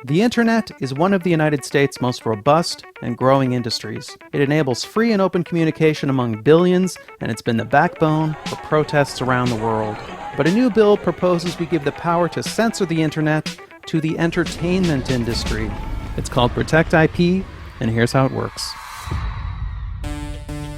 The internet is one of the United States' most robust and growing industries. It enables free and open communication among billions, and it's been the backbone for protests around the world. But a new bill proposes we give the power to censor the internet to the entertainment industry. It's called Protect IP, and here's how it works.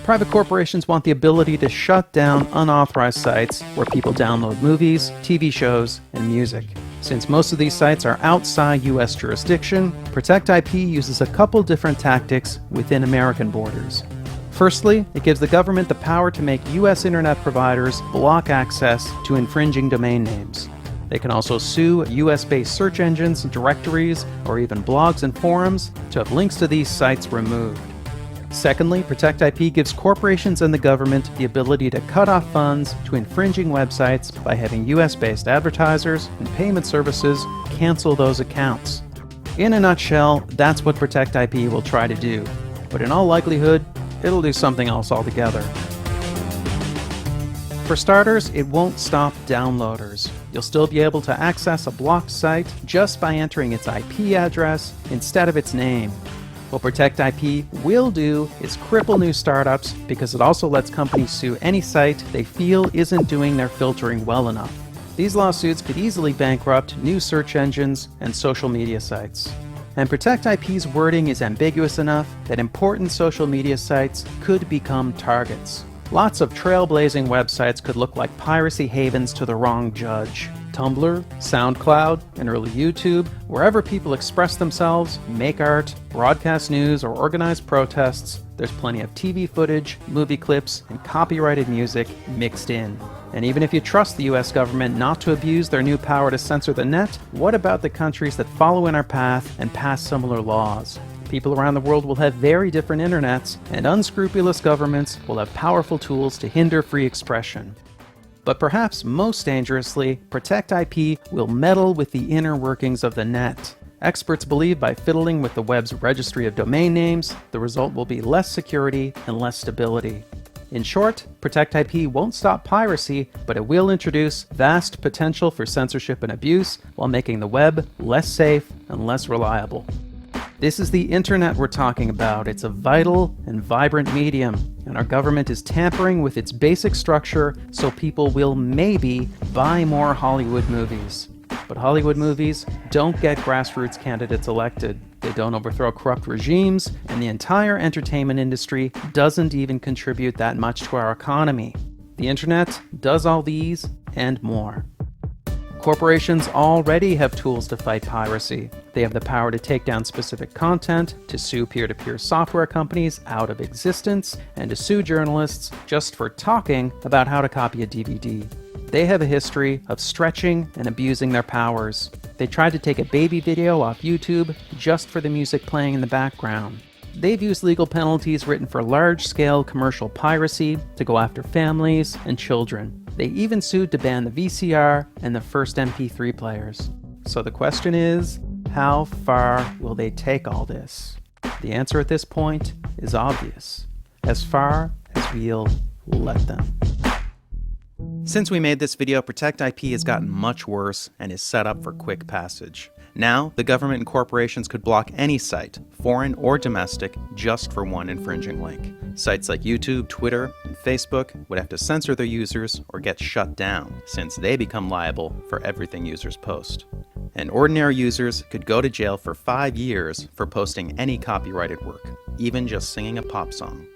Private corporations want the ability to shut down unauthorized sites where people download movies, TV shows, and music. Since most of these sites are outside U.S. jurisdiction, Protect IP uses a couple different tactics within American borders. Firstly, it gives the government the power to make U.S. internet providers block access to infringing domain names. They can also sue US-based search engines, directories, or even blogs and forums to have links to these sites removed. Secondly, Protect IP gives corporations and the government the ability to cut off funds to infringing websites by having US-based advertisers and payment services cancel those accounts. In a nutshell, that's what Protect IP will try to do. But in all likelihood, it'll do something else altogether. For starters, it won't stop downloaders. You'll still be able to access a blocked site just by entering its IP address instead of its name. What Protect IP will do is cripple new startups because it also lets companies sue any site they feel isn't doing their filtering well enough. These lawsuits could easily bankrupt new search engines and social media sites. And Protect IP's wording is ambiguous enough that important social media sites could become targets. Lots of trailblazing websites could look like piracy havens to the wrong judge. Tumblr, SoundCloud, and early YouTube, wherever people express themselves, make art, broadcast news, or organize protests, there's plenty of TV footage, movie clips, and copyrighted music mixed in. And even if you trust the US government not to abuse their new power to censor the net, what about the countries that follow in our path and pass similar laws? People around the world will have very different internets, and unscrupulous governments will have powerful tools to hinder free expression. But perhaps most dangerously, Protect IP will meddle with the inner workings of the net. Experts believe by fiddling with the web's registry of domain names, the result will be less security and less stability. In short, Protect IP won't stop piracy, but it will introduce vast potential for censorship and abuse while making the web less safe and less reliable. This is the internet we're talking about. It's a vital and vibrant medium, and our government is tampering with its basic structure so people will maybe buy more Hollywood movies. But Hollywood movies don't get grassroots candidates elected. They don't overthrow corrupt regimes, and the entire entertainment industry doesn't even contribute that much to our economy. The internet does all these and more. Corporations already have tools to fight piracy. They have the power to take down specific content, to sue peer-to-peer software companies out of existence, and to sue journalists just for talking about how to copy a DVD. They have a history of stretching and abusing their powers. They tried to take a baby video off YouTube just for the music playing in the background. They've used legal penalties written for large-scale commercial piracy to go after families and children. They even sued to ban the VCR and the first MP3 players. So the question is, how far will they take all this? The answer at this point is obvious. As far as we'll let them. Since we made this video, Protect IP has gotten much worse and is set up for quick passage. Now, the government and corporations could block any site, foreign or domestic, just for one infringing link. Sites like YouTube, Twitter, and Facebook would have to censor their users or get shut down, since they become liable for everything users post. And ordinary users could go to jail for 5 years for posting any copyrighted work, even just singing a pop song.